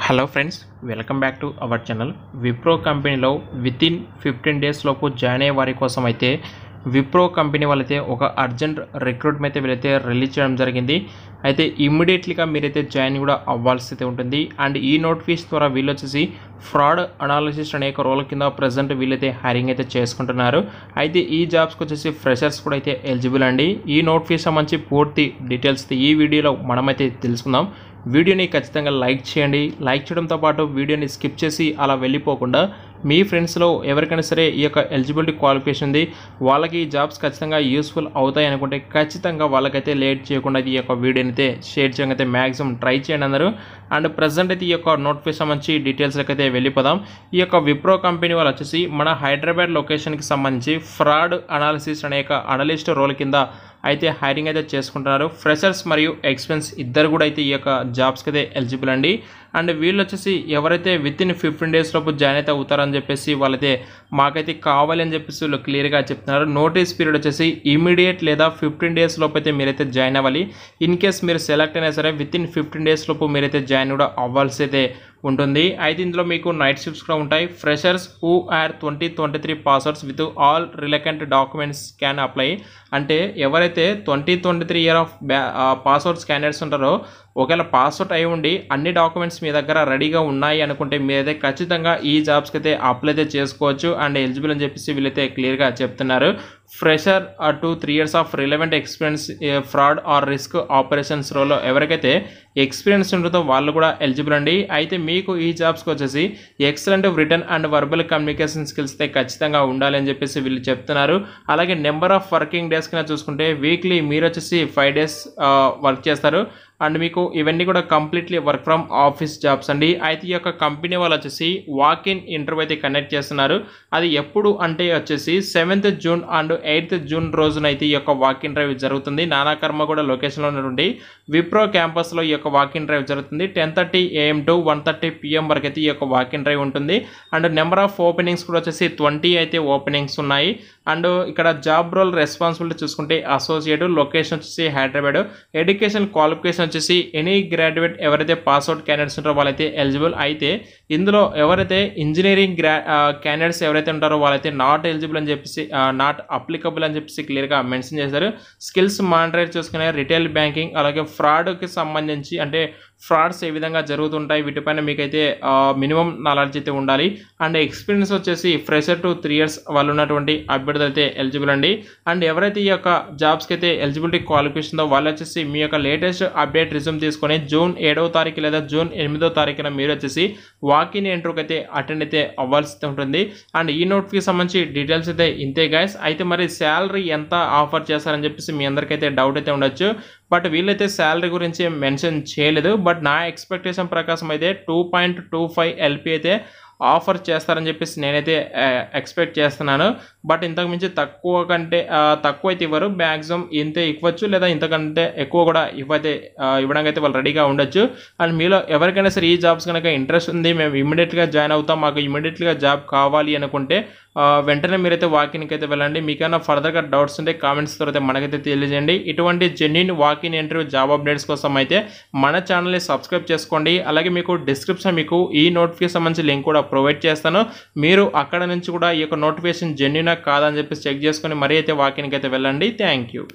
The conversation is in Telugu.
Hello friends, welcome back to our channel. Wipro కంపెనీలో వితిన్ 15 డేస్ లోపు జాయిన్ అయ్యే వారి కోసం అయితే విప్రో కంపెనీ వాళ్ళైతే ఒక అర్జెంట్ రిక్రూట్మెంట్ అయితే వీళ్ళైతే రిలీజ్ చేయడం జరిగింది. అయితే ఇమ్మీడియట్లీగా మీరైతే జాయిన్ కూడా అవ్వాల్సి అయితే ఉంటుంది. అండ్ ఈ నోటిఫికేషన్ ద్వారా వీళ్ళు వచ్చేసి ఫ్రాడ్ అనాలిసిస్ట్ అనే రోల్ కింద ప్రజెంట్ వీళ్ళైతే హైరింగ్ అయితే చేసుకుంటున్నారు. అయితే ఈ జాబ్స్కి వచ్చేసి ఫ్రెషర్స్ కూడా అయితే ఎలిజిబుల్ అండి. ఈ నోటిఫికేషన్ సంబంధించి పూర్తి డీటెయిల్స్ ఈ వీడియోలో మనమైతే తెలుసుకుందాం. వీడియోని ఖచ్చితంగా లైక్ చేయండి. లైక్ చేయడంతో పాటు వీడియోని స్కిప్ చేసి అలా వెళ్ళిపోకుండా మీ ఫ్రెండ్స్లో ఎవరికైనా సరే ఈ యొక్క ఎలిజిబిలిటీ క్వాలిఫికేషన్ ఉంది, వాళ్ళకి ఈ జాబ్స్ ఖచ్చితంగా యూస్ఫుల్ అవుతాయి అనుకుంటే ఖచ్చితంగా వాళ్ళకైతే లేట్ చేయకుండా ఈ యొక్క వీడియోని అయితే షేర్ చేయడం అయితే మ్యాక్సిమం ట్రై చేయండి అందరూ. అండ్ ప్రజెంట్ అయితే ఈ యొక్క నోటిఫికేషన్ సంబంధించి డీటెయిల్స్కి అయితే వెళ్ళిపోదాం. ఈ యొక్క విప్రో కంపెనీ వాళ్ళు వచ్చేసి మన హైదరాబాద్ లొకేషన్కి సంబంధించి ఫ్రాడ్ అనాలిసిస్ అనే అనలిస్ట్ రోల్ కింద అయితే హైరింగ్ అయితే చేసుకుంటున్నారు. ఫ్రెషర్స్ మరియు ఎక్స్పీరియన్స్ ఇద్దరు కూడా అయితే ఈ యొక్క జాబ్స్కి అయితే ఎలిజిబుల్ అండి. అండ్ వీళ్ళు వచ్చేసి ఎవరైతే వితిన్ 15 డేస్ లోపు జాయిన్ అయితే అవుతారని చెప్పేసి వాళ్ళైతే మాకైతే కావాలి అని చెప్పేసి వీళ్ళు క్లియర్గా చెప్తున్నారు. నోటీస్ పీరియడ్ వచ్చేసి ఇమీడియట్ లేదా 15 డేస్ లోపు అయితే మీరైతే జాయిన్ అవ్వాలి. ఇన్ కేస్ మీరు సెలెక్ట్ అయినా సరే వితిన్ 15 డేస్ లోపు మీరైతే జాయిన్ కూడా అవ్వాల్సి అయితే ఉంటుంది. అయితే ఇందులో మీకు నైట్ షిఫ్ట్స్ కూడా ఉంటాయి. Freshers who are 2023 passwords with all relevant documents can apply. అంటే ఎవరైతే 2023 ఇయర్ ఆఫ్ పాస్వర్డ్స్ క్యాండిడేట్స్ ఉంటారో, ఒకవేళ పాస్వర్డ్ అయి ఉండి అన్ని డాక్యుమెంట్స్ మీ దగ్గర రెడీగా ఉన్నాయి అనుకుంటే మీరైతే ఖచ్చితంగా ఈ జాబ్స్కి అయితే అప్లై అయితే చేసుకోవచ్చు అండ్ ఎలిజిబుల్ అని చెప్పేసి వీళ్ళైతే క్లియర్గా చెప్తున్నారు. Fresher 2-3 years of relevant experience fraud or risk operations రోల్లో ఎవరికైతే ఎక్స్పీరియన్స్ ఉంటుందో వాళ్ళు కూడా ఎలిజిబుల్ అండి. అయితే మీకు ఈ జాబ్స్కి వచ్చేసి excellent return and verbal communication skills అయితే ఖచ్చితంగా ఉండాలి అని చెప్పేసి వీళ్ళు చెప్తున్నారు. అలాగే నెంబర్ ఆఫ్ వర్కింగ్ డేస్ కింద చూసుకుంటే వీక్లీ మీరు వచ్చేసి 5 డేస్ వర్క్ చేస్తారు. అండ్ మీకు ఇవన్నీ కూడా completely work from office jobs అండి. అయితే ఈ యొక్క కంపెనీ వాళ్ళు వచ్చేసి వాక్ ఇన్ ఇంటర్వ్యూ అయితే కండక్ట్ చేస్తున్నారు. అది ఎప్పుడు అంటే వచ్చేసి 7th June and 8th June రోజున అయితే ఈ యొక్క వాక్ ఇన్ డ్రైవ్ జరుగుతుంది. నానాకర్మ కూడా లొకేషన్లో ఉన్నటువంటి విప్రో క్యాంపస్లో ఈ యొక్క వాక్ ఇన్ డ్రైవ్ జరుగుతుంది. 10:30 AM to 1:30 PM వరకు అయితే ఈ యొక్క వాక్ ఇన్ డ్రైవ్ ఉంటుంది. అండ్ నెంబర్ ఆఫ్ ఓపెనింగ్స్ కూడా వచ్చేసి 20 అయితే ఓపెనింగ్స్ ఉన్నాయి. అండ్ ఇక్కడ జాబ్ రోల్ రెస్పాన్సిబిలిటీ చూసుకుంటే అసోసియేట్, లొకేషన్ వచ్చేసి హైదరాబాద్, ఎడ్యుకేషన్ క్వాలిఫికేషన్ వచ్చేసి ఎనీ గ్రాడ్యుయేట్ ఎవరైతే పాస్అవుట్ క్యాండిడేట్స్ ఉంటారో వాళ్ళైతే ఎలిజిబుల్. అయితే ఇందులో ఎవరైతే ఇంజనీరింగ్ క్యాండిడేట్స్ ఎవరైతే ఉంటారో వాళ్ళైతే నాట్ ఎలిజిబుల్ అని చెప్పేసి నాట్ అప్లికబుల్ అని చెప్పేసి క్లియర్గా మెన్షన్ చేశారు. స్కిల్స్ మానిటర్ చూసుకునే రిటైల్ బ్యాంకింగ్, అలాగే ఫ్రాడ్కి సంబంధించి అంటే ఫ్రాడ్స్ ఏ విధంగా జరుగుతుంటాయి వీటిపైన మీకైతే మినిమం నాలెడ్జ్ అయితే ఉండాలి. అండ్ ఎక్స్పీరియన్స్ వచ్చేసి ఫ్రెషర్ to 3 years వాళ్ళు ఉన్నటువంటి అభ్యర్థులు అయితే ఎలిజిబుల్ అండి. అండ్ ఎవరైతే ఈ యొక్క జాబ్స్కి అయితే ఎలిజిబిలిటీ క్వాలిఫికేషన్ ఉందో వాళ్ళు వచ్చేసి మీ యొక్క లేటెస్ట్ అప్డేట్ రిజ్యూమ్ తీసుకొని జూన్ 7వ తారీఖు లేదా జూన్ 8వ తారీఖున మీరు వచ్చేసి వాక్-ఇన్ ఇంటర్వ్యూకి అయితే అటెండ్ అయితే అవ్వాల్సి ఉంటుంది. అండ్ ఈ నోట్కి సంబంధించి డీటెయిల్స్ అయితే ఇంతే గైస్. అయితే మరి శాలరీ ఎంత ఆఫర్ చేస్తారని చెప్పేసి మీ అందరికైతే డౌట్ అయితే ఉండొచ్చు. బట్ వీళ్ళైతే శాలరీ గురించి మెన్షన్ చేయలేదు. బట్ నా ఎక్స్పెక్టేషన్ ప్రకారం అయితే 2.25 LP అయితే ఆఫర్ చేస్తారని చెప్పేసి నేనైతే ఎక్స్పెక్ట్ చేస్తున్నాను. బట్ ఇంతకు మించి తక్కువ అయితే ఇవ్వరు. మ్యాక్సిమం ఇంతే ఇవ్వచ్చు లేదా ఇంతకంటే ఎక్కువ కూడా ఇవ్వడానికి అయితే వాళ్ళు రెడీగా ఉండొచ్చు. అండ్ మీలో ఎవరికైనా సరే ఈ జాబ్స్ కనుక ఇంట్రెస్ట్ ఉంది, మేము ఇమ్మీడియట్గా జాయిన్ అవుతాం, మాకు ఇమ్మీడియట్గా జాబ్ కావాలి అనుకుంటే వెంటనే మీరైతే వాకిన్కి అయితే వెళ్ళండి. మీకైనా ఫర్దర్గా డౌట్స్ ఉంటే కామెంట్స్ తర్వాత మనకైతే తెలియజేయండి. ఇటువంటి genuine walk in interview job updates కోసం అయితే మన ఛానల్ని సబ్స్క్రైబ్ చేసుకోండి. అలాగే మీకు డిస్క్రిప్షన్ మీకు ఈ నోటిఫికేషన్ సంబంధించి లింక్ కూడా ప్రొవైడ్ చేస్తాను. మీరు అక్కడ నుంచి కూడా ఈ యొక్క నోటిఫికేషన్ జెన్యూనా కాదని చెప్పి చెక్ చేసుకొని మరీ అయితే వాకిన్కి అయితే వెళ్ళండి. Thank you.